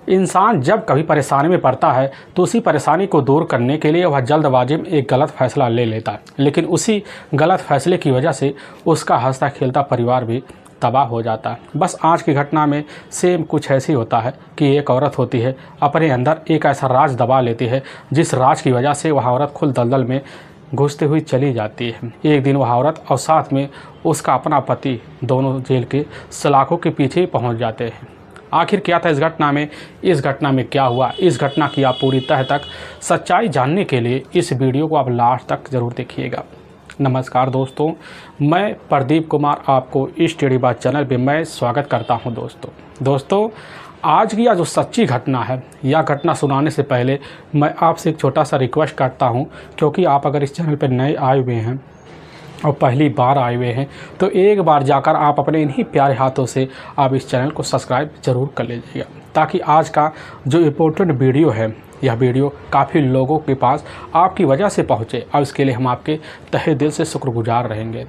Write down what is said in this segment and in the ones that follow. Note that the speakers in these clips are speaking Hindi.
इंसान जब कभी परेशानी में पड़ता है तो उसी परेशानी को दूर करने के लिए वह जल्दबाजी में एक गलत फैसला ले लेता है, लेकिन उसी गलत फैसले की वजह से उसका हंसता खेलता परिवार भी तबाह हो जाता है। बस आज की घटना में सेम कुछ ऐसी होता है कि एक औरत होती है, अपने अंदर एक ऐसा राज दबा लेती है जिस राज की वजह से वह औरत खुद दलदल में घुसती हुई चली जाती है। एक दिन वह औरत और साथ में उसका अपना पति दोनों जेल के सलाखों के पीछे पहुंच जाते हैं। आखिर क्या था इस घटना में क्या हुआ, इस घटना की आप पूरी तह तक सच्चाई जानने के लिए इस वीडियो को आप लास्ट तक ज़रूर देखिएगा। नमस्कार दोस्तों, मैं प्रदीप कुमार आपको इस टेढ़ी बात चैनल पे मैं स्वागत करता हूं। दोस्तों आज की यह जो सच्ची घटना है, यह घटना सुनाने से पहले मैं आपसे एक छोटा सा रिक्वेस्ट करता हूं, क्योंकि आप अगर इस चैनल पर नए आए हुए हैं और पहली बार आए हुए हैं तो एक बार जाकर आप अपने इन्हीं प्यारे हाथों से आप इस चैनल को सब्सक्राइब ज़रूर कर लीजिएगा, ताकि आज का जो इम्पोर्टेंट वीडियो है यह वीडियो काफ़ी लोगों के पास आपकी वजह से पहुँचे और इसके लिए हम आपके तहे दिल से शुक्रगुजार रहेंगे।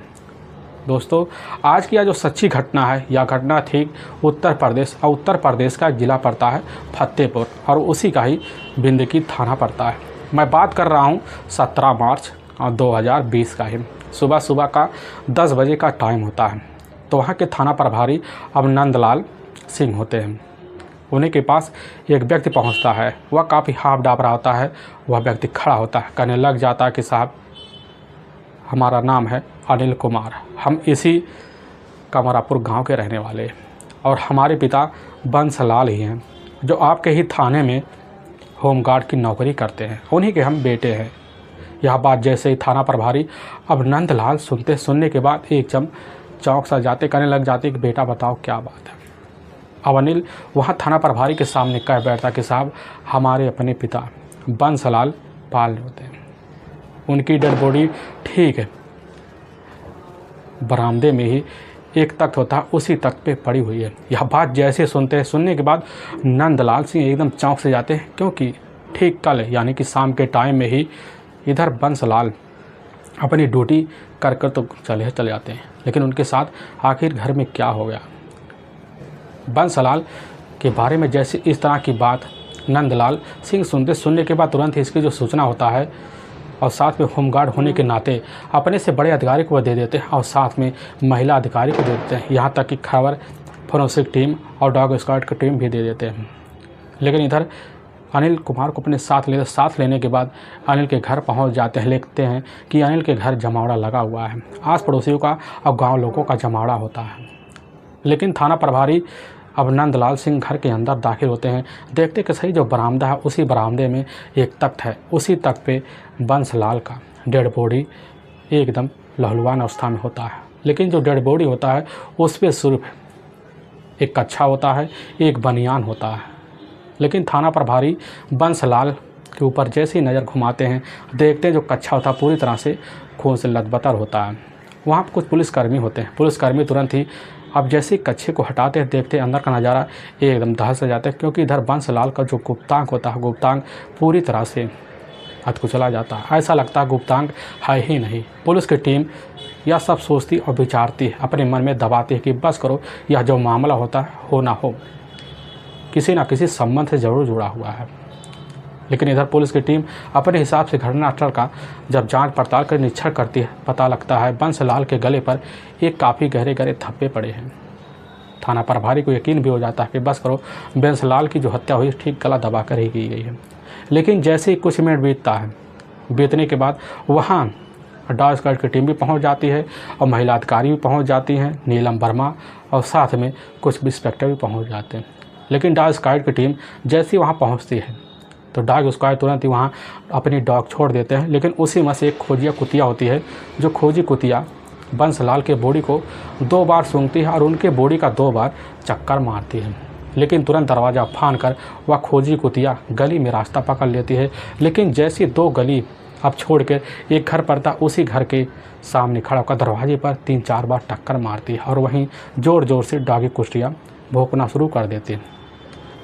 दोस्तों आज की यह जो सच्ची घटना है, यह घटना ठीक उत्तर प्रदेश और उत्तर प्रदेश का ज़िला पड़ता है फतेहपुर और उसी का ही बिंदकी थाना पड़ता है। मैं बात कर रहा हूँ 17 मार्च 2020 का ही सुबह का 10 बजे का टाइम होता है। तो वहाँ के थाना प्रभारी अब नंदलाल सिंह होते हैं। उन्हीं के पास एक व्यक्ति पहुँचता है। वह काफ़ी हाफ डाबरा होता है। वह व्यक्ति खड़ा होता है, कहने लग जाता है कि साहब हमारा नाम है अनिल कुमार, हम इसी कमरापुर गांव के रहने वाले हैं और हमारे पिता बंसलाल ही हैं, जो आपके ही थाने में होमगार्ड की नौकरी करते हैं, उन्हीं के हम बेटे हैं। यह बात जैसे ही थाना प्रभारी अब नंदलाल सुनने के बाद एकदम चौंक सा जाते, कहने लग जाते कि बेटा बताओ क्या बात है। अब अनिल वहाँ थाना प्रभारी के सामने कह बैठता कि साहब हमारे अपने पिता बंसलाल पाल होते हैं, उनकी डेड बॉडी ठीक है बरामदे में ही एक तख्त होता है, उसी तख्त पे पड़ी हुई है। यह बात जैसे सुनने के बाद नंदलाल सिंह एकदम चौंक से जाते हैं, क्योंकि ठीक कल यानी कि शाम के टाइम में ही इधर बंसलाल अपनी ड्यूटी कर तो चले जाते हैं, लेकिन उनके साथ आखिर घर में क्या हो गया। बंसलाल के बारे में जैसे इस तरह की बात नंदलाल सिंह सुनने के बाद तुरंत ही इसकी जो सूचना होता है और साथ में होमगार्ड होने के नाते अपने से बड़े अधिकारी को दे देते हैं और साथ में महिला अधिकारी को दे देते हैं। यहाँ तक कि खबर फोरेंसिक टीम और डॉग स्क्वाड की टीम भी दे देते हैं। लेकिन इधर अनिल कुमार को अपने साथ लेने के बाद अनिल के घर पहुंच जाते हैं। देखते हैं कि अनिल के घर जमावड़ा लगा हुआ है, आस पड़ोसियों का और गांव लोगों का जमावड़ा होता है। लेकिन थाना प्रभारी अब नंदलाल सिंह घर के अंदर दाखिल होते हैं। देखते कि सही जो बरामदा है, उसी बरामदे में एक तख्त है, उसी तख्त पे बंसलाल का डेड बॉडी एकदम लहलुहान अवस्था में होता है। लेकिन जो डेड बॉडी होता है उस पर सिर्फ एक कच्छा होता है, एक बनियान होता है। लेकिन थाना प्रभारी बंसलाल के ऊपर जैसे ही नज़र घुमाते हैं, देखते हैं जो कच्छा होता है पूरी तरह से खून से लथबथर होता है। वहाँ कुछ पुलिसकर्मी होते हैं। पुलिसकर्मी तुरंत ही अब जैसे ही कच्छे को हटाते हैं, देखते हैं अंदर का नज़ारा एकदम दहल से जाता है, क्योंकि इधर बंसलाल का जो गुप्तांग होता है, गुप्तांग पूरी तरह से हथकुचला जाता है। ऐसा लगता है गुप्तांग है ही नहीं। पुलिस की टीम यह सब सोचती और विचारती है, अपने मन में दबाती है कि बस करो, यह जो मामला होता है हो ना हो किसी न किसी संबंध से ज़रूर जुड़ा हुआ है। लेकिन इधर पुलिस की टीम अपने हिसाब से घटनास्थल का जब जांच पड़ताल कर निरीक्षण करती है, पता लगता है बंसलाल के गले पर एक काफ़ी गहरे धब्बे पड़े हैं। थाना प्रभारी को यकीन भी हो जाता है कि बस करो, बंसलाल की जो हत्या हुई ठीक गला दबा कर ही की गई है। लेकिन जैसे ही कुछ मिनट बीतने के बाद वहाँ डॉग स्क्वाड की टीम भी पहुँच जाती है और महिला अधिकारी भी पहुँच जाती हैं, नीलम वर्मा, और साथ में कुछ इंस्पेक्टर भी पहुँच जाते हैं। लेकिन डॉग स्क्वाड की टीम जैसे ही वहाँ पहुँचती है तो डॉग स्क्वाड तुरंत ही वहाँ अपनी डॉग छोड़ देते हैं। लेकिन उसी में से एक खोजिया कुतिया होती है, जो खोजी कुतिया बंसलाल के बॉडी को 2 बार सूंघती है और उनके बॉडी का 2 बार चक्कर मारती है। लेकिन तुरंत दरवाज़ा फाड़ कर वह खोजी कुतिया गली में रास्ता पकड़ लेती है। लेकिन जैसी 2 गली अब छोड़ कर एक घर पड़ता, उसी घर के सामने खड़ा होकर दरवाजे पर 3-4 बार टक्कर मारती है और वहीं ज़ोर से डॉगी कुटिया भौंकना शुरू कर देती है।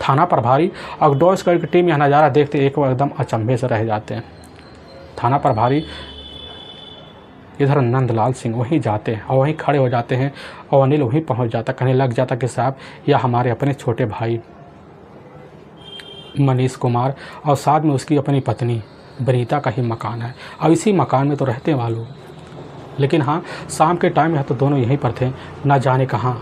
थाना प्रभारी और डॉग स्क्वाड की टीम यह नज़ारा देखते एक एकदम अचंभे से रह जाते हैं। थाना प्रभारी इधर नंदलाल सिंह वहीं जाते हैं और वहीं खड़े हो जाते हैं और अनिल वहीं पहुंच जाता, कहने लग जाता कि साहब यह हमारे अपने छोटे भाई मनीष कुमार और साथ में उसकी अपनी पत्नी विनीता का ही मकान है और इसी मकान में तो रहते हैं वहाँ लोग। लेकिन हाँ, शाम के टाइम में तो दोनों यहीं पर थे, ना जाने कहाँ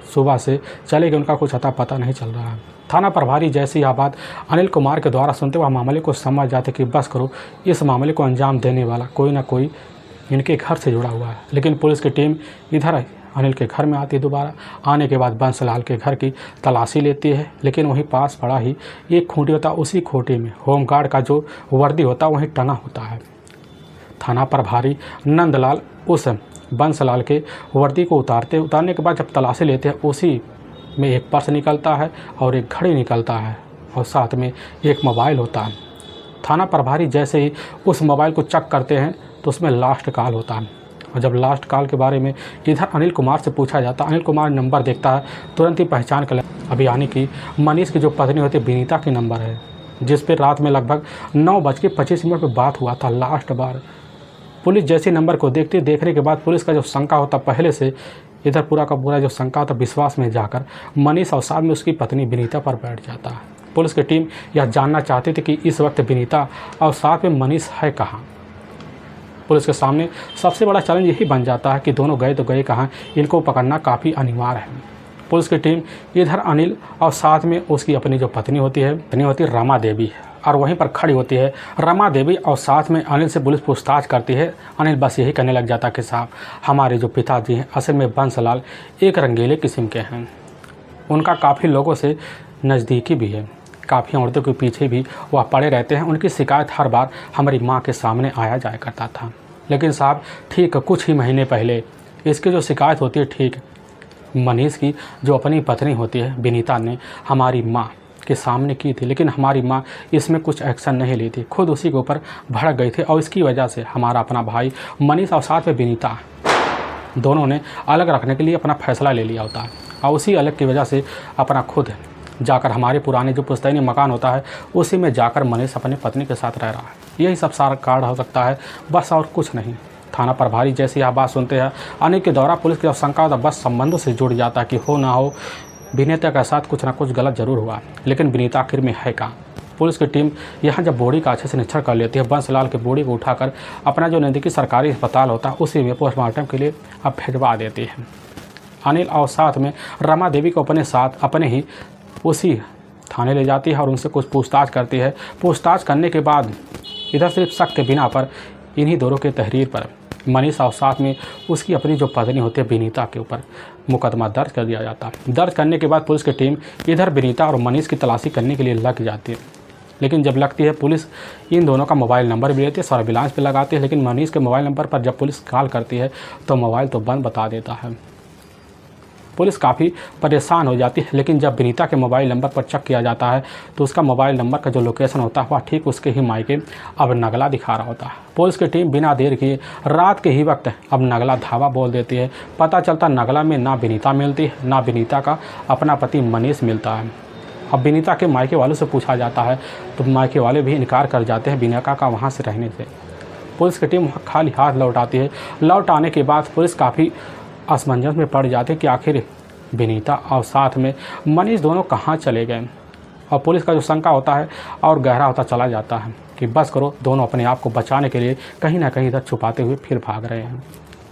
सुबह से चले गए, उनका कुछ अता पता नहीं चल रहा है। थाना प्रभारी जैसे यह बात अनिल कुमार के द्वारा सुनते हुए मामले को समझ जाते कि बस करो, इस मामले को अंजाम देने वाला कोई ना कोई इनके घर से जुड़ा हुआ है। लेकिन पुलिस की टीम इधर अनिल के घर में आती है। दोबारा आने के बाद बंसलाल के घर की तलाशी लेती है, लेकिन वहीं पास पड़ा ही एक खूंटी होता है, उसी खूंटी में होमगार्ड का जो वर्दी होता है वहीं टना होता है। थाना प्रभारी नंदलाल उस बंसलाल के वर्दी को उतारने के बाद जब तलाशी लेते हैं, उसी में एक पर्स निकलता है और एक घड़ी निकलता है और साथ में एक मोबाइल होता है। थाना प्रभारी जैसे ही उस मोबाइल को चेक करते हैं तो उसमें लास्ट कॉल होता है और जब लास्ट कॉल के बारे में इधर अनिल कुमार से पूछा जाता है, अनिल कुमार नंबर देखता है, तुरंत ही पहचान कर अभी यानी कि मनीष की जो पत्नी होती है विनीता की नंबर है, जिस पर रात में लगभग 9:25 पर बात हुआ था लास्ट बार। पुलिस जैसे नंबर को देखने के बाद पुलिस का जो शंका होता पहले से इधर पूरा का पूरा जो शंका होता विश्वास में जाकर मनीष और साथ में उसकी पत्नी विनीता पर बैठ जाता है। पुलिस की टीम यह जानना चाहती थी कि इस वक्त विनीता और साथ में मनीष है कहाँ। पुलिस के सामने सबसे बड़ा चैलेंज यही बन जाता है कि दोनों गए तो गए कहाँ, इनको पकड़ना काफ़ी अनिवार्य है। पुलिस की टीम इधर अनिल और साथ में उसकी अपनी जो पत्नी होती है रमा देवी, और वहीं पर खड़ी होती है रमा देवी और साथ में अनिल से पुलिस पूछताछ करती है। अनिल बस यही कहने लग जाता कि साहब, हमारे जो पिताजी हैं असल में बंसलाल एक रंगीले किस्म के हैं, उनका काफ़ी लोगों से नज़दीकी भी है, काफ़ी औरतों के पीछे भी वह पड़े रहते हैं, उनकी शिकायत हर बार हमारी माँ के सामने आया जाया करता था। लेकिन साहब ठीक कुछ ही महीने पहले इसकी जो शिकायत होती है ठीक मनीष की जो अपनी पत्नी होती है विनीता ने हमारी माँ के सामने की थी, लेकिन हमारी माँ इसमें कुछ एक्शन नहीं ली थी, खुद उसी के ऊपर भड़क गई थी और इसकी वजह से हमारा अपना भाई मनीष और साथ में विनीता दोनों ने अलग रखने के लिए अपना फैसला ले लिया होता है और उसी अलग की वजह से अपना खुद जाकर हमारे पुराने जो पुश्तैनी मकान होता है उसी में जाकर मनीष अपनी पत्नी के साथ रह रहा है। यही सब सारा कारण हो सकता है, बस और कुछ नहीं। थाना प्रभारी जैसे यह बात सुनते हैं अनिल के द्वारा पुलिस की शंका होता बस संबंधों से जुड़ जाता है कि हो ना हो विनीता के साथ कुछ ना कुछ गलत जरूर हुआ, लेकिन विनीता आखिर में है कहाँ। पुलिस की टीम यहाँ जब बॉडी का अच्छे से निरीक्षण कर लेती है, बंसलाल के बॉडी को उठाकर अपना जो नज़दीकी सरकारी अस्पताल होता है उसी में पोस्टमार्टम के लिए अब भिजवा देती है। अनिल और साथ में रमा देवी को अपने साथ अपने ही उसी थाने ले जाती है और उनसे कुछ पूछताछ करती है। पूछताछ करने के बाद इधर सिर्फ शक के बिना पर इन्हीं दोनों के तहरीर पर मनीष और साथ में उसकी अपनी जो पत्नी होती है विनीता के ऊपर मुकदमा दर्ज कर दिया जाता है। दर्ज करने के बाद पुलिस की टीम इधर विनीता और मनीष की तलाशी करने के लिए लग जाती है। लेकिन जब लगती है पुलिस इन दोनों का मोबाइल नंबर भी लेती है, सर्विलांस पे लगाती है, लेकिन मनीष के मोबाइल नंबर पर जब पुलिस कॉल करती है तो मोबाइल तो बंद बता देता है। पुलिस काफ़ी परेशान हो जाती है, लेकिन जब विनीता के मोबाइल नंबर पर चेक किया जाता है तो उसका मोबाइल नंबर का जो लोकेशन होता है वह ठीक उसके ही मायके अब नगला दिखा रहा होता है। पुलिस की टीम बिना देर किए रात के ही वक्त अब नगला धावा बोल देती है। पता चलता नगला में ना विनीता मिलती है ना विनीता का अपना पति मनीष मिलता है। अब विनीता के मायके वालों से पूछा जाता है तो मायके वाले भी इनकार कर जाते हैं विनीता का वहाँ से रहने से। पुलिस की टीम वहाँ खाली हाथ लौट आती है। लौट आने के बाद पुलिस काफ़ी असमंजस में पड़ जाते कि आखिर विनीता और साथ में मनीष दोनों कहाँ चले गए, और पुलिस का जो शंका होता है और गहरा होता चला जाता है कि बस करो दोनों अपने आप को बचाने के लिए कहीं ना कहीं इधर छुपाते हुए फिर भाग रहे हैं।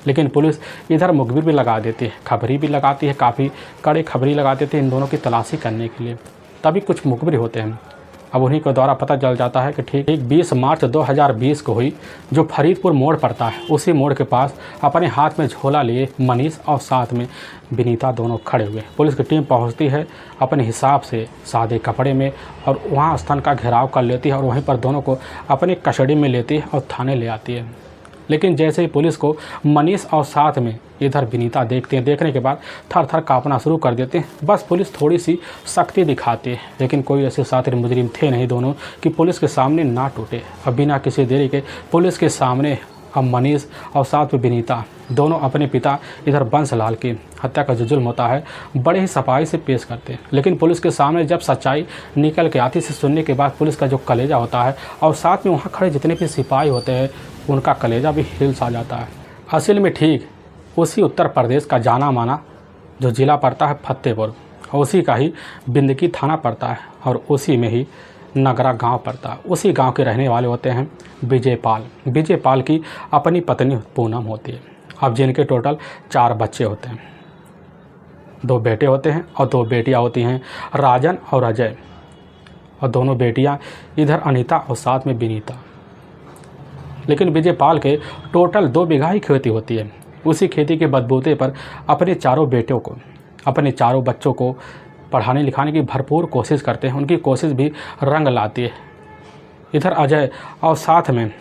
लेकिन पुलिस इधर मुखबिर भी लगा देती है, खबरी भी लगाती है, काफ़ी कड़े खबरी लगा देते हैं इन दोनों की तलाशी करने के लिए। तभी कुछ मुखबिर होते हैं। अब उन्हीं के द्वारा पता चल जाता है कि ठीक 20 मार्च 2020 को हुई जो फरीदपुर मोड़ पड़ता है उसी मोड़ के पास अपने हाथ में झोला लिए मनीष और साथ में विनीता दोनों खड़े हुए। पुलिस की टीम पहुंचती है अपने हिसाब से सादे कपड़े में और वहां स्थान का घेराव कर लेती है और वहीं पर दोनों को अपनी कस्टडी में लेती है और थाने ले आती है। लेकिन जैसे ही पुलिस को मनीष और साथ में इधर विनीता देखते हैं, देखने के बाद थर थर काँपना शुरू कर देते हैं। बस पुलिस थोड़ी सी सख्ती दिखाती है, लेकिन कोई ऐसे साथी मुजरिम थे नहीं दोनों कि पुलिस के सामने ना टूटे। अब बिना किसी देरी के पुलिस के सामने अब मनीष और साथ में विनीता दोनों अपने पिता इधर बंसलाल की हत्या का जो जुल्म होता है बड़े ही सफाई से पेश करते हैं। लेकिन पुलिस के सामने जब सच्चाई निकल के आती, से सुनने के बाद पुलिस का जो कलेजा होता है और साथ में वहाँ खड़े जितने भी सिपाही होते हैं उनका कलेजा भी हिल सा जाता है। असल में ठीक उसी उत्तर प्रदेश का जाना माना जो ज़िला पड़ता है फतेहपुर, उसी का ही बिंदकी थाना पड़ता है और उसी में ही नगरा गांव पड़ता है। उसी गांव के रहने वाले होते हैं विजयपाल। विजयपाल की अपनी पत्नी पूनम होती है। अब जिनके टोटल 4 बच्चे होते हैं, 2 बेटे होते हैं और 2 बेटियां होती हैं, राजन और अजय। और दोनों बेटियां इधर अनीता और साथ में विनीता। लेकिन विजयपाल के टोटल 2 बीघा ही खेती होती है। उसी खेती के बलबूते पर अपने चारों बेटों को, अपने चारों बच्चों को पढ़ाने लिखाने की भरपूर कोशिश करते हैं। उनकी कोशिश भी रंग लाती है। इधर अजय और साथ में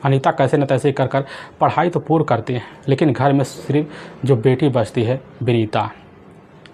अनीता कैसे न तैसे कर पढ़ाई तो पूर्ण करती है, लेकिन घर में सिर्फ जो बेटी बचती है विनीता।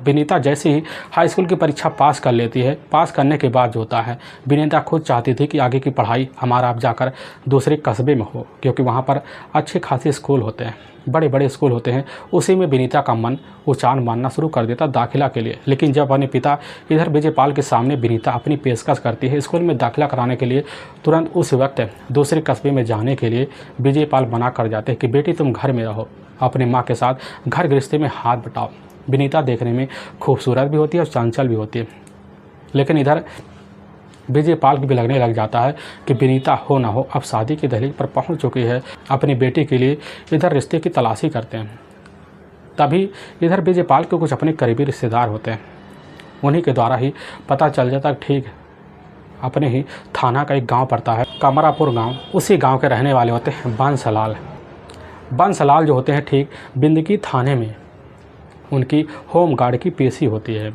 विनीता जैसे ही हाई स्कूल की परीक्षा पास कर लेती है, पास करने के बाद जो होता है, विनीता खुद चाहती थी कि आगे की पढ़ाई हमारा अब जाकर दूसरे कस्बे में हो, क्योंकि वहाँ पर अच्छे खासे स्कूल होते हैं, बड़े बड़े स्कूल होते हैं। उसी में विनीता का मन उचान मानना शुरू कर देता दाखिला के लिए। लेकिन जब अपने पिता इधर विजयपाल के सामने विनीता अपनी पेशकश करती है स्कूल में दाखिला कराने के लिए, तुरंत उस वक्त दूसरे कस्बे में जाने के लिए विजयपाल मना कर जाते हैं कि बेटी तुम घर में रहो, अपनी माँ के साथ घर गृहस्थी में हाथ बटाओ। विनीता देखने में खूबसूरत भी होती है और चंचल भी होती है। लेकिन इधर विजयपाल को भी लगने लग जाता है कि विनीता हो ना हो अब शादी की दहलीज पर पहुंच चुकी है। अपनी बेटी के लिए इधर रिश्ते की तलाशी करते हैं। तभी इधर विजयपाल के कुछ अपने करीबी रिश्तेदार होते हैं। उन्हीं के द्वारा ही पता चल जाता ठीक अपने ही थाना का एक गांव पड़ता है, कमरापुर गांव। उसी गांव के रहने वाले होते हैं बंसलाल। बंसलाल जो होते हैं ठीक बिंदकी थाने में उनकी होमगार्ड की पेशी होती है।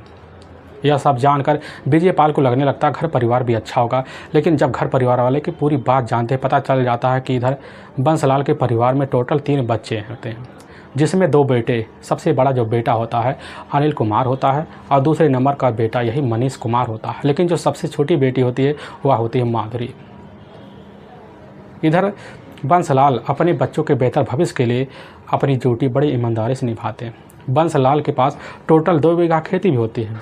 यह सब जानकर विजयपाल को लगने लगता है घर परिवार भी अच्छा होगा। लेकिन जब घर परिवार वाले की पूरी बात जानते पता चल जाता है कि इधर बंसलाल के परिवार में टोटल 3 बच्चे होते हैं, जिसमें 2 बेटे। सबसे बड़ा जो बेटा होता है अनिल कुमार होता है और दूसरे नंबर का बेटा यही मनीष कुमार होता है। लेकिन जो सबसे छोटी बेटी होती है वह होती है माधुरी। इधर बंसलाल अपने बच्चों के बेहतर भविष्य के लिए अपनी ड्यूटी बड़ी ईमानदारी से निभाते हैं। बंसलाल के पास टोटल 2 बीघा खेती भी होती है।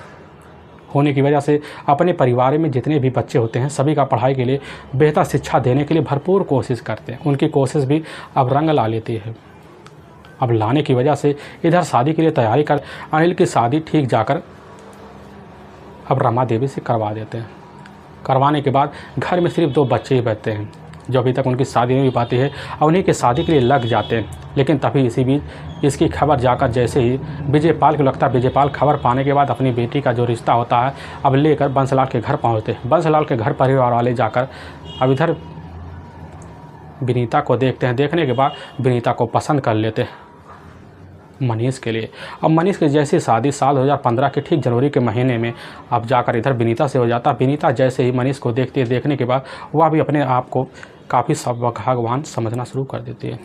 होने की वजह से अपने परिवार में जितने भी बच्चे होते हैं सभी का पढ़ाई के लिए बेहतर शिक्षा देने के लिए भरपूर कोशिश करते हैं। उनकी कोशिश भी अब रंग ला लेती है। अब लाने की वजह से इधर शादी के लिए तैयारी कर अनिल की शादी ठीक जाकर अब रमा देवी से करवा देते हैं। करवाने के बाद घर में सिर्फ 2 बच्चे ही बचते हैं जो अभी तक उनकी शादी नहीं हो पाती है और उन्हीं के शादी के लिए लग जाते हैं। लेकिन तभी इसी बीच इसकी खबर जाकर जैसे ही विजयपाल को लगता है, विजयपाल खबर पाने के बाद अपनी बेटी का जो रिश्ता होता है अब लेकर बंसलाल के घर पहुंचते हैं। बंसलाल के घर परिवार वाले जाकर अब इधर विनीता को देखते हैं। देखने के बाद विनीता को पसंद कर लेते हैं मनीष के लिए। अब मनीष की जैसी शादी साल 2015 के ठीक जनवरी के महीने में अब जाकर इधर विनीता से हो जाता। विनीता जैसे ही मनीष को देखती है, देखने के बाद वह भी अपने आप को काफ़ी सौभाग्यवान समझना शुरू कर देती है।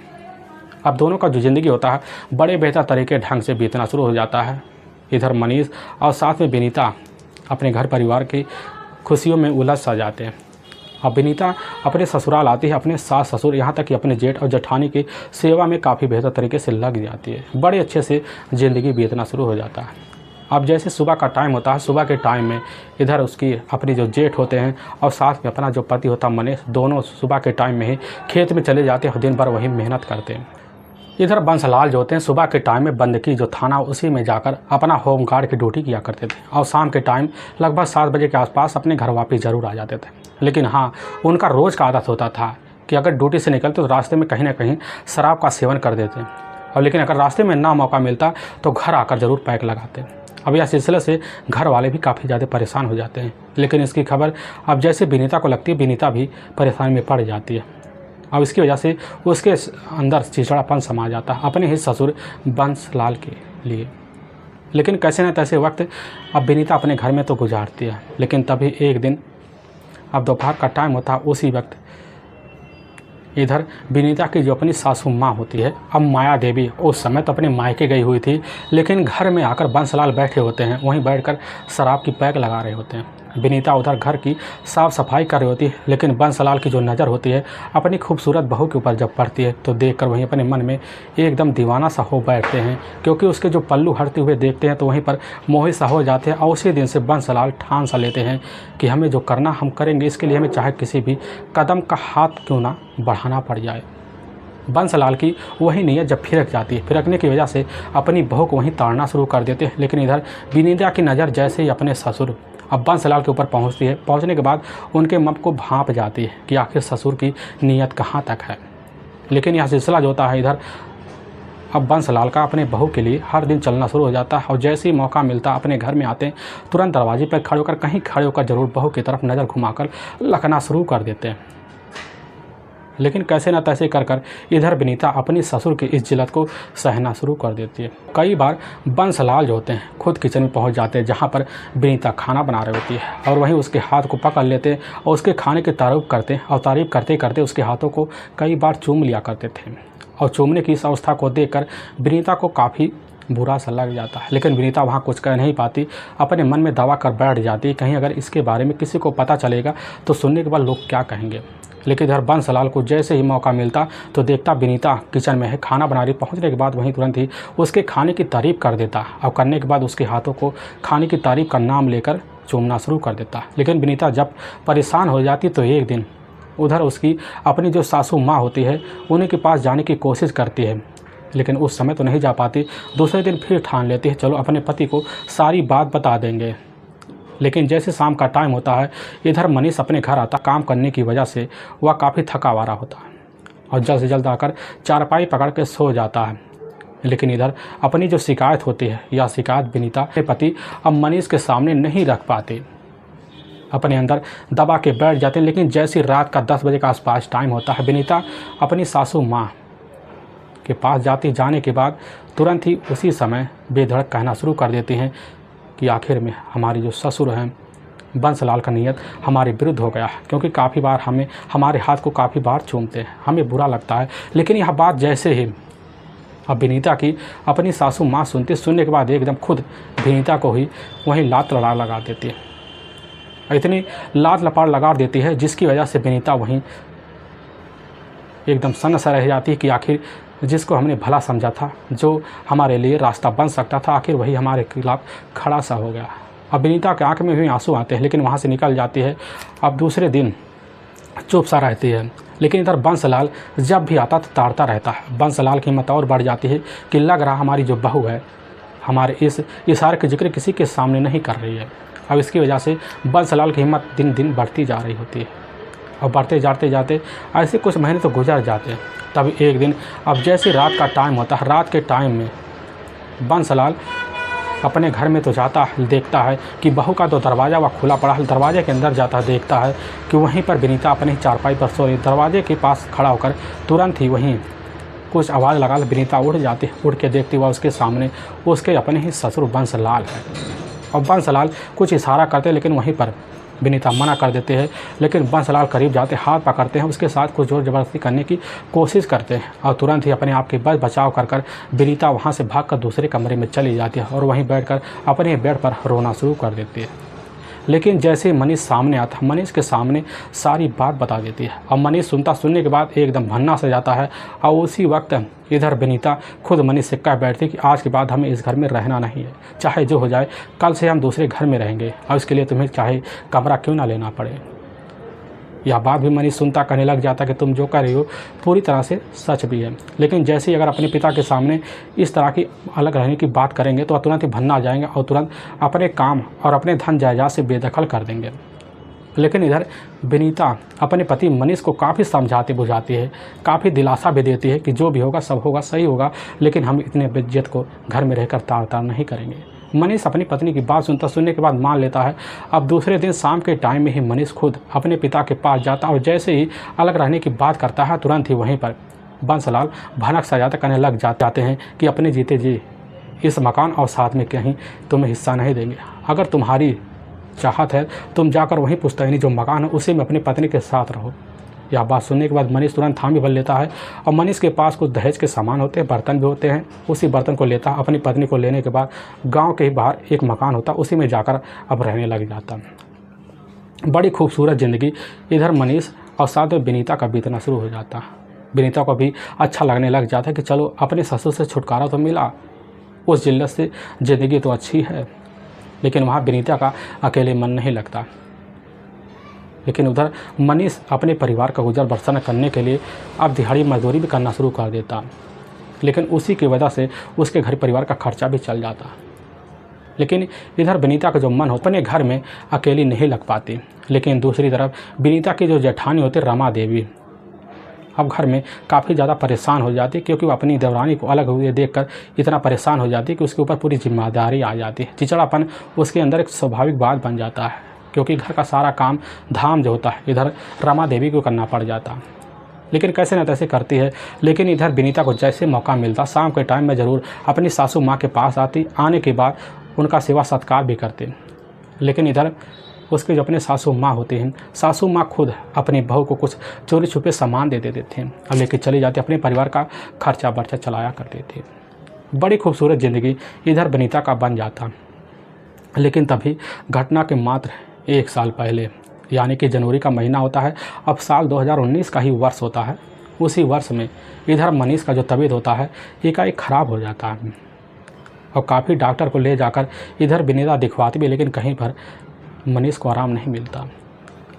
अब दोनों का जो ज़िंदगी होता है बड़े बेहतर तरीके ढंग से बीतना शुरू हो जाता है। इधर मनीष और साथ में विनीता अपने घर परिवार की खुशियों में उलझ सा जाते हैं। अब विनीता अपने ससुराल आती है, अपने सास ससुर यहाँ तक कि अपने जेठ और जेठानी की सेवा में काफ़ी बेहतर तरीके से लग जाती है। बड़े अच्छे से ज़िंदगी बीतना शुरू हो जाता है। अब जैसे सुबह का टाइम होता है, सुबह के टाइम में इधर उसकी अपनी जो जेठ होते हैं और साथ में अपना जो पति होता है मनीष, दोनों सुबह के टाइम में ही खेत में चले जाते हैं और दिन भर वही मेहनत करते हैं। इधर बंसलाल जो होते हैं सुबह के टाइम में बंदकी जो थाना उसी में जाकर अपना होमगार्ड की ड्यूटी किया करते थे और शाम के टाइम लगभग 7 बजे के आसपास अपने घर वापस ज़रूर आ जाते थे। लेकिन हाँ, उनका रोज़ का आदत होता था कि अगर ड्यूटी से निकलते तो रास्ते में कहीं ना कहीं शराब का सेवन कर देते और लेकिन अगर रास्ते में ना मौका मिलता तो घर आकर ज़रूर पैक लगाते। अब यह सिलसिले से घर वाले भी काफ़ी ज़्यादा परेशान हो जाते हैं। लेकिन इसकी खबर अब जैसे विनीता को लगती है, विनीता भी परेशानी में पड़ जाती है। अब इसकी वजह से उसके अंदर चिड़चिड़ापन समा जाता है अपने ही ससुर बंसलाल के लिए। लेकिन कैसे न तैसे वक्त अब विनीता अपने घर में तो गुजारती है। लेकिन तभी एक दिन अब दोपहर का टाइम होता है, उसी वक्त इधर विनीता की जो अपनी सासू माँ होती है, अब माया देवी, उस समय तो अपने मायके गई हुई थी, लेकिन घर में आकर बंसलाल बैठे होते हैं, वहीं बैठकर शराब की पैक लगा रहे होते हैं। विनीता उधर घर की साफ़ सफाई कर रही होती है। लेकिन बंसलाल की जो नज़र होती है अपनी खूबसूरत बहू के ऊपर जब पड़ती है तो देखकर वहीं अपने मन में एकदम दीवाना सा हो बैठते हैं, क्योंकि उसके जो पल्लू हटते हुए देखते हैं तो वहीं पर मोहित सा हो जाते हैं। और उसी दिन से बंसलाल ठान सा लेते हैं कि हमें जो करना हम करेंगे, इसके लिए हमें चाहे किसी भी कदम का हाथ क्यों ना बढ़ाना पड़ जाए। बंसलाल की वही नीयत जब फिरक जाती है, फिरकने की वजह से अपनी बहू को वहीं ताड़ना शुरू कर देते हैं। लेकिन इधर विनीता की नज़र जैसे ही अपने ससुर अब बंसलाल के ऊपर पहुंचती है, पहुंचने के बाद उनके मन को भांप जाती है कि आखिर ससुर की नीयत कहाँ तक है। लेकिन यह सिलसिला जो होता है इधर अब बंसलाल का अपने बहू के लिए हर दिन चलना शुरू हो जाता है और जैसे ही मौका मिलता अपने घर में आते हैं तुरंत दरवाजे पर खड़े होकर कहीं खड़े होकर ज़रूर बहू की तरफ नज़र घुमाकर लखना शुरू कर देते हैं। लेकिन कैसे न तैसे कर कर इधर विनीता अपनी ससुर की इस जिल्लत को सहना शुरू कर देती है। कई बार बंसलाल जो होते हैं खुद किचन में पहुंच जाते हैं जहां पर विनीता खाना बना रही होती है और वहीं उसके हाथ को पकड़ लेते हैं और उसके खाने की तारीफ करते हैं और तारीफ करते करते उसके हाथों को कई बार चूम लिया करते थे। और चूमने की इस अवस्था को देखकर विनीता को काफ़ी बुरा सा लग जाता है। लेकिन विनीता वहाँ कुछ कह नहीं पाती, अपने मन में दवा कर बैठ जाती है कहीं अगर इसके बारे में किसी को पता चलेगा तो सुनने के बाद लोग क्या कहेंगे। लेकिन इधर बंसलाल को जैसे ही मौका मिलता तो देखता विनीता किचन में है, खाना बना रही। पहुंचने के बाद वहीं तुरंत ही उसके खाने की तारीफ़ कर देता और करने के बाद उसके हाथों को खाने की तारीफ़ का नाम लेकर चूमना शुरू कर देता। लेकिन विनीता जब परेशान हो जाती तो एक दिन उधर उसकी अपनी जो सासू माँ होती है उन्हीं के पास जाने की कोशिश करती है, लेकिन उस समय तो नहीं जा पाती। दूसरे दिन फिर ठान लेती है चलो अपने पति को सारी बात बता देंगे। लेकिन जैसे शाम का टाइम होता है इधर मनीष अपने घर आता, काम करने की वजह से वह काफ़ी थका हारा होता है और जल्द से जल्द आकर चारपाई पकड़ के सो जाता है। लेकिन इधर अपनी जो शिकायत होती है यह शिकायत विनीता के पति अब मनीष के सामने नहीं रख पाते, अपने अंदर दबा के बैठ जाते हैं। लेकिन जैसे रात का 10 बजे का आसपास टाइम होता है विनीता अपनी सासू माँ के पास जाने के बाद तुरंत ही उसी समय बेधड़क कहना शुरू कर देती हैं कि आखिर में हमारी जो ससुर हैं बंसलाल का नीयत हमारे विरुद्ध हो गया है, क्योंकि काफ़ी बार हमारे हाथ को काफ़ी बार चूमते हैं, हमें बुरा लगता है। लेकिन यह बात जैसे ही अब विनीता की अपनी सासू माँ सुनने के बाद एकदम खुद विनीता को ही वहीं लात लड़ा लगा देती है, इतनी लात लपाड़ लगा देती है जिसकी वजह से विनीता वहीं एकदम सन्न सा रह जाती है कि आखिर जिसको हमने भला समझा था, जो हमारे लिए रास्ता बन सकता था, आखिर वही हमारे खिलाफ खड़ा सा हो गया। अब विनीता के आंख में भी आंसू आते हैं लेकिन वहाँ से निकल जाती है। अब दूसरे दिन चुप सा रहती है। लेकिन इधर बंसलाल जब भी आता तो ताड़ता रहता है। बंसलाल की हिम्मत और बढ़ जाती है कि लग रहा हमारी जो बहू है हमारे इस इशारे का जिक्र किसी के सामने नहीं कर रही है। अब इसकी वजह से बंसलाल की हिम्मत दिन दिन बढ़ती जा रही होती है और बढ़ते जाते ऐसे कुछ महीने तो गुजर जाते हैं। तब एक दिन अब जैसे रात का टाइम होता है, रात के टाइम में बंसलाल अपने घर में तो जाता है, देखता है कि बहू का तो दरवाज़ा वह खुला पड़ा है। दरवाजे के अंदर जाता है, देखता है कि वहीं पर विनीता अपनी चारपाई पर सो रही। दरवाजे के पास खड़ा होकर तुरंत ही वहीं कुछ आवाज़ लगा, विनीता उठ जाती है। उठ के देखती हुआ उसके सामने उसके अपने ही ससुर बंसलाल है और बंसलाल कुछ इशारा करते लेकिन वहीं पर विनीता मना कर देते हैं। लेकिन बंसलाल करीब जाते, हाथ पकड़ते हैं, उसके साथ कुछ जोर ज़बरदस्ती करने की कोशिश करते हैं और तुरंत ही अपने आप के बचाव कर विनीता वहाँ से भागकर दूसरे कमरे में चली जाती है और वहीं बैठकर अपने बेड पर रोना शुरू कर देती है। लेकिन जैसे ही मनीष सामने आता, मनीष के सामने सारी बात बता देती है और मनीष सुनने के बाद एकदम भन्ना से जाता है। और उसी वक्त इधर विनीता खुद मनीष से कह बैठती कि आज के बाद हमें इस घर में रहना नहीं है, चाहे जो हो जाए, कल से हम दूसरे घर में रहेंगे और इसके लिए तुम्हें चाहे कमरा क्यों ना लेना पड़े। यह बात भी मनीष सुनता कहने लग जाता कि तुम जो कर रही हो पूरी तरह से सच भी है। लेकिन जैसे ही अगर अपने पिता के सामने इस तरह की अलग रहने की बात करेंगे तो तुरंत ही भन्ना आ जाएंगे और तुरंत अपने काम और अपने धन जायदाद से बेदखल कर देंगे। लेकिन इधर विनीता अपने पति मनीष को काफ़ी समझाती बुझाती है, काफ़ी दिलासा भी देती है कि जो भी होगा सब होगा, सही होगा, लेकिन हम इतने बेइज्जत को घर में रहकर तार नहीं करेंगे। मनीष अपनी पत्नी की बात सुनने के बाद मान लेता है। अब दूसरे दिन शाम के टाइम में ही मनीष खुद अपने पिता के पास जाता और जैसे ही अलग रहने की बात करता है तुरंत ही वहीं पर बंसलाल भनक सा जाता कहने लग जाते हैं कि अपने जीते जी इस मकान और साथ में कहीं तुम्हें हिस्सा नहीं देंगे। अगर तुम्हारी चाहत है तुम जाकर वहीं पुश्तैनी जो मकान है उसी में अपनी पत्नी के साथ रहो। यह बात सुनने के बाद मनीष तुरंत थाम भी भर लेता है और मनीष के पास कुछ दहेज के सामान होते हैं, बर्तन भी होते हैं। उसी बर्तन को लेता है, अपनी पत्नी को लेने के बाद गांव के ही बाहर एक मकान होता, उसी में जाकर अब रहने लग जाता। बड़ी खूबसूरत ज़िंदगी इधर मनीष और साथ में विनीता का बीतना शुरू हो जाता। विनीता को भी अच्छा लगने लग जाता है कि चलो अपने ससुर से छुटकारा तो मिला, उस जिल्लत से ज़िंदगी तो अच्छी है। लेकिन वहाँ विनीता का अकेले मन नहीं लगता। लेकिन उधर मनीष अपने परिवार का गुजर बसर करने के लिए अब दिहाड़ी मजदूरी भी करना शुरू कर देता, लेकिन उसी की वजह से उसके घर परिवार का खर्चा भी चल जाता। लेकिन इधर विनीता का जो मन हो अपने घर में अकेली नहीं लग पाती, लेकिन दूसरी तरफ विनीता की जो जेठानी होती रमा देवी अब घर में काफ़ी ज़्यादा परेशान हो जाती, क्योंकि वो अपनी देवरानी को अलग हुए देखकर इतना परेशान हो जाती कि उसके ऊपर पूरी जिम्मेदारी आ जाती है। चिचड़ापन उसके अंदर एक स्वाभाविक बात बन जाता है, क्योंकि घर का सारा काम धाम जो होता है इधर रमा देवी को करना पड़ जाता। लेकिन कैसे न तैसे करती है। लेकिन इधर विनीता को जैसे मौका मिलता शाम के टाइम में ज़रूर अपनी सासू माँ के पास आती, आने के बाद उनका सेवा सत्कार भी करते। लेकिन इधर उसके जो अपने सासू माँ होते हैं, सासू माँ खुद अपनी बहू को कुछ चोरी छुपे सामान दे देते थे और लेके चले जाते, अपने परिवार का खर्चा बर्चा चलाया करते थे। बड़ी खूबसूरत ज़िंदगी इधर विनीता का बन जाता। लेकिन तभी घटना के मात्र 1 साल पहले, यानी कि जनवरी का महीना होता है, अब साल 2019 का ही वर्ष होता है। उसी वर्ष में इधर मनीष का जो तबीयत होता है एकाएक ख़राब हो जाता है और काफ़ी डॉक्टर को ले जाकर इधर विनीता दिखवाती भी, लेकिन कहीं पर मनीष को आराम नहीं मिलता।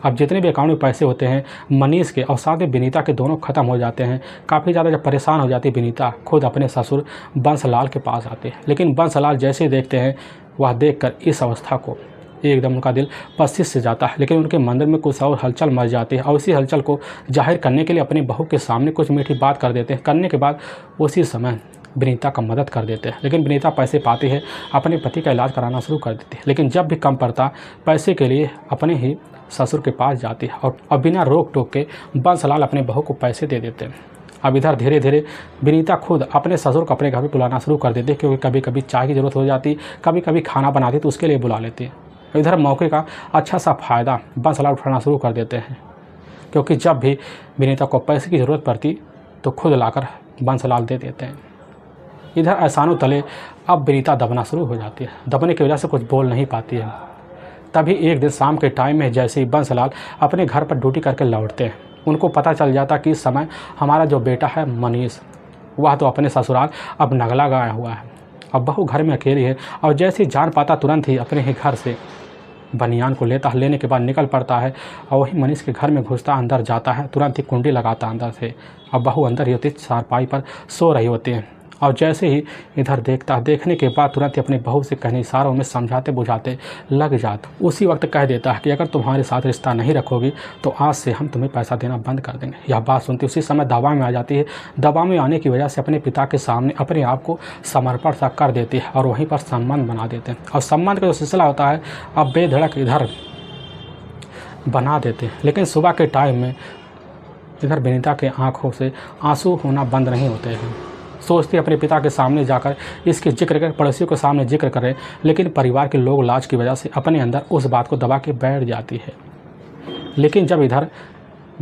अब जितने भी अकाउंट में पैसे होते हैं मनीष के और साथ में विनीता के दोनों ख़त्म हो जाते हैं। काफ़ी ज़्यादा जब परेशान हो जाती है विनीता, खुद अपने ससुर बंसलाल के पास आते हैं। लेकिन बंसलाल जैसे देखते हैं, वह देखकर इस अवस्था को एकदम उनका दिल पसीज से जाता है। लेकिन उनके मंदिर में कुछ और हलचल मच जाती है और उसी हलचल को जाहिर करने के लिए अपनी बहू के सामने कुछ मीठी बात कर देते हैं। करने के बाद उसी समय विनीता का मदद कर देते हैं। लेकिन विनीता पैसे पाती है, अपने पति का इलाज कराना शुरू कर देती है। लेकिन जब भी कम पड़ता पैसे के लिए अपने ही ससुर के पास जाती है और बिना रोक टोक के बंसलाल अपने बहू को पैसे दे देते हैं। अब इधर धीरे धीरे विनीता खुद अपने ससुर को अपने घर पर बुलाना शुरू कर देती है, क्योंकि कभी कभी चाय की ज़रूरत हो जाती, कभी कभी खाना बनाती तो उसके लिए बुला लेती है। इधर मौके का अच्छा सा फ़ायदा बंसलाल उठाना शुरू कर देते हैं, क्योंकि जब भी विनीता को पैसे की ज़रूरत पड़ती तो खुद लाकर बंसलाल दे देते हैं। इधर एहसानों तले अब विनीता दबना शुरू हो जाती है। दबने की वजह से कुछ बोल नहीं पाती है। तभी एक दिन शाम के टाइम में जैसे ही बंसलाल अपने घर पर ड्यूटी करके लौटते हैं, उनको पता चल जाता कि इस समय हमारा जो बेटा है मनीष, वह तो अपने ससुराल अब नगला गया हुआ है। अब बहू घर में अकेली है और जैसे ही जान पाता तुरंत ही अपने ही घर से बनियान को लेने के बाद निकल पड़ता है और वही मनीष के घर में घुसता, अंदर जाता है, तुरंत ही कुंडी लगाता अंदर से। अब बहू अंदर ही होती, चारपाई पर सो रही होती है और जैसे ही इधर देखने के बाद तुरंत ही अपनी बहू से कहने इशारों में समझाते बुझाते लग जाता। उसी वक्त कह देता है कि अगर तुम्हारे साथ रिश्ता नहीं रखोगी तो आज से हम तुम्हें पैसा देना बंद कर देंगे। यह बात सुनती उसी समय दबाव में आ जाती है। दबाव में आने की वजह से अपने पिता के सामने अपने आप को समर्पण सा कर देती है और वहीं पर सम्मान बना देते हैं। और सम्मान का जो सिलसिला होता है अब बेधड़क इधर बना देते हैं। लेकिन सुबह के टाइम में इधर विनीता के आँखों से आंसू होना बंद नहीं होते हैं। सोचती अपने पिता के सामने जाकर इसके जिक्र कर, पड़ोसियों के सामने जिक्र करें, लेकिन परिवार के लोग लाज की वजह से अपने अंदर उस बात को दबा के बैठ जाती है। लेकिन जब इधर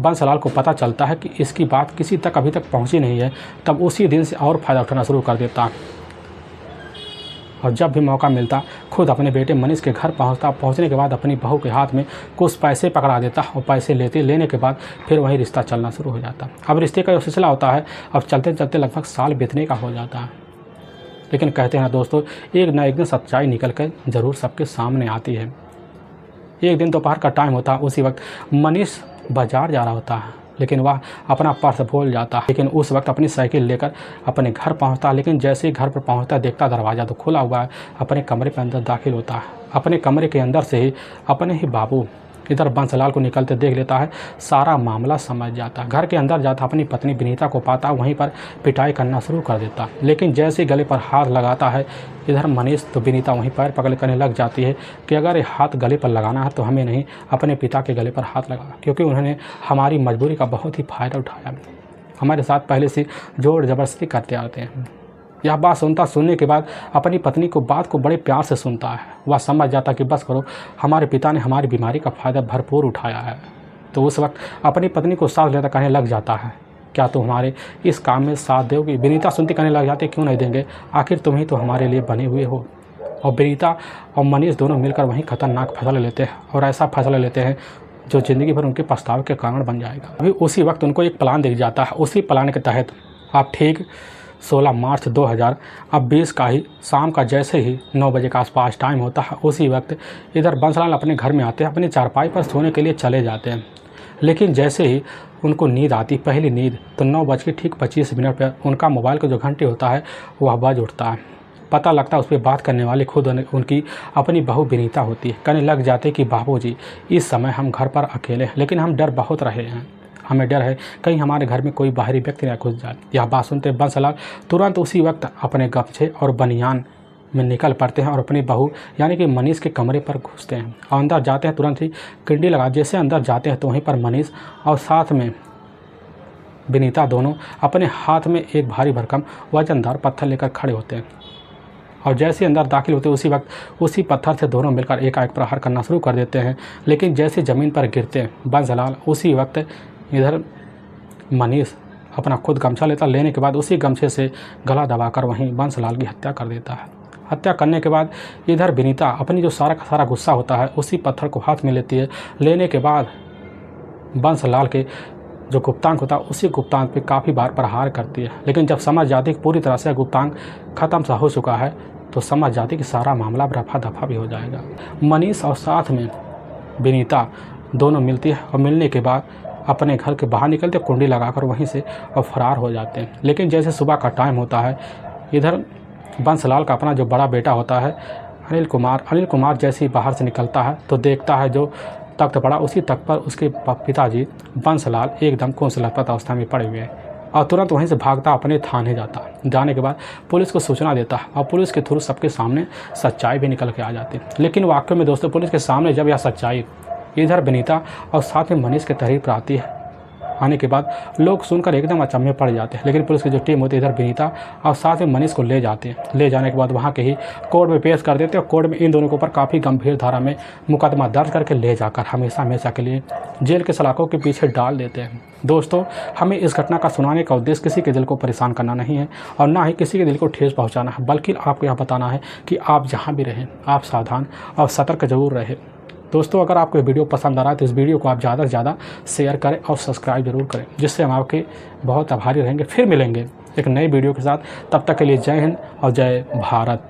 बंसलाल को पता चलता है कि इसकी बात किसी तक अभी तक पहुंची नहीं है, तब उसी दिन से और फ़ायदा उठाना शुरू कर देता और जब भी मौका मिलता खुद अपने बेटे मनीष के घर पहुंचने के बाद अपनी बहू के हाथ में कुछ पैसे पकड़ा देता और पैसे लेने के बाद फिर वही रिश्ता चलना शुरू हो जाता। अब रिश्ते का जो सिलसिला होता है अब चलते चलते लगभग साल बीतने का हो जाता है। लेकिन कहते हैं ना दोस्तों, एक न एक दिन सच्चाई निकल कर ज़रूर सबके सामने आती है। एक दिन दोपहर का टाइम होता है, उसी वक्त मनीष बाजार जा रहा होता है, लेकिन वह अपना पर्स भूल जाता है। लेकिन उस वक्त अपनी साइकिल लेकर अपने घर पहुंचता है। लेकिन जैसे ही घर पर पहुंचता देखता दरवाज़ा तो खुला हुआ है। अपने कमरे के अंदर दाखिल होता है। अपने कमरे के अंदर से ही अपने ही बाबू इधर बंसलाल को निकलते देख लेता है, सारा मामला समझ जाता है। घर के अंदर जाता अपनी पत्नी विनीता को पाता, वहीं पर पिटाई करना शुरू कर देता। लेकिन जैसे ही गले पर हाथ लगाता है इधर मनीष तो विनीता वहीं पैर पकड़ करने लग जाती है कि अगर ये हाथ गले पर लगाना है तो हमें नहीं, अपने पिता के गले पर हाथ लगा, क्योंकि उन्होंने हमारी मजबूरी का बहुत ही फ़ायदा उठाया। हमारे साथ पहले से जोर ज़बरदस्ती करते आते हैं। यह बात सुनने के बाद अपनी पत्नी को बात को बड़े प्यार से सुनता है। वह समझ जाता कि बस करो, हमारे पिता ने हमारी बीमारी का फ़ायदा भरपूर उठाया है। तो उस वक्त अपनी पत्नी को साथ लेकर कहने लग जाता है, क्या तुम हमारे इस काम में साथ दोगी? विनीता सुनती कहने लग जाती, क्यों नहीं देंगे, आखिर तुम ही तो हमारे लिए बने हुए हो। और विनीता और मनीष दोनों मिलकर वहीं खतरनाक फैसला लेते हैं और ऐसा फैसला लेते हैं जो ज़िंदगी भर उनके पछतावे के कारण बन जाएगा। अभी उसी वक्त उनको एक प्लान दिख जाता है। उसी प्लान के तहत आप ठीक 16 मार्च 2020 का ही शाम का जैसे ही 9 बजे के आसपास टाइम होता है, उसी वक्त इधर बंसलाल अपने घर में आते हैं, अपनी चारपाई पर सोने के लिए चले जाते हैं। लेकिन जैसे ही उनको नींद आती, पहली नींद, तो 9:25 पर उनका मोबाइल का जो घंटी होता है वह बज उठता है। पता लगता है उस पर बात करने वाली खुद उनकी अपनी बहू विनीता होती है। कहने लग जाते कि बाबूजी, इस समय हम घर पर अकेले हैं, लेकिन हम डर बहुत रहे हैं। हमें डर है कहीं हमारे घर में कोई बाहरी व्यक्ति न घुस जाए। यह बात सुनते बंसलाल तुरंत उसी वक्त अपने गमछे और बनियान में निकल पड़ते हैं और अपनी बहू यानी कि मनीष के कमरे पर घुसते हैं और अंदर जाते हैं। तुरंत ही किंडी लगा, जैसे अंदर जाते हैं तो वहीं पर मनीष और साथ में विनीता दोनों अपने हाथ में एक भारी भरकम वजनदार पत्थर लेकर खड़े होते हैं। और जैसे अंदर दाखिल होते उसी वक्त उसी पत्थर से दोनों मिलकर एकाएक प्रहार करना शुरू कर देते हैं। लेकिन जैसे ज़मीन पर गिरते हैं बंसलाल, उसी वक्त इधर मनीष अपना खुद गमछा लेने के बाद उसी गमछे से गला दबाकर वहीं बंसलाल की हत्या कर देता है। हत्या करने के बाद इधर विनीता अपनी जो सारा का सारा गुस्सा होता है उसी पत्थर को हाथ में लेती है। लेने के बाद बंसलाल के जो गुप्तांग होता है उसी गुप्तांग पे काफ़ी बार प्रहार करती है। लेकिन जब समझ जाती कि पूरी तरह से गुप्तांग ख़त्म सा हो चुका है तो समझ जाती कि सारा मामला रफा दफा भी हो जाएगा। मनीष और साथ में विनीता दोनों मिलती है और मिलने के बाद अपने घर के बाहर निकलते, कुंडी लगाकर वहीं से और फरार हो जाते हैं। लेकिन जैसे सुबह का टाइम होता है, इधर बंसलाल का अपना जो बड़ा बेटा होता है अनिल कुमार जैसे ही बाहर से निकलता है तो देखता है जो तख्त पड़ा, उसी तख्त पर उसके पिताजी बंसलाल एकदम खून से लथपथ अवस्था में पड़े हुए हैं और तुरंत वहीं से भागता अपने थाने जाता। जाने के बाद पुलिस को सूचना देता और पुलिस के थ्रू सबके सामने सच्चाई भी निकल के आ जाती है। लेकिन वाकई में दोस्तों पुलिस के सामने जब यह सच्चाई इधर विनीता और साथ में मनीष के तहरीर पर आती है, आने के बाद लोग सुनकर एकदम अचंभे पड़ जाते हैं। लेकिन पुलिस की जो टीम होती है इधर विनीता और साथ में मनीष को ले जाते हैं। ले जाने के बाद वहाँ के ही कोर्ट में पेश कर देते हैं और कोर्ट में इन दोनों के ऊपर काफ़ी गंभीर धारा में मुकदमा दर्ज करके ले जाकर हमेशा के लिए जेल के सलाखों के पीछे डाल देते हैं। दोस्तों, हमें इस घटना का सुनाने का उद्देश्य किसी के दिल को परेशान करना नहीं है और ना ही किसी के दिल को ठेस पहुँचाना है, बल्कि आपको यह बताना है कि आप जहाँ भी रहें आप सावधान और सतर्क जरूर रहें। दोस्तों, अगर आपको ये वीडियो पसंद आ रहा है तो इस वीडियो को आप ज़्यादा से ज़्यादा शेयर करें और सब्सक्राइब जरूर करें, जिससे हम आपके बहुत आभारी रहेंगे। फिर मिलेंगे एक नई वीडियो के साथ, तब तक के लिए जय हिंद और जय भारत।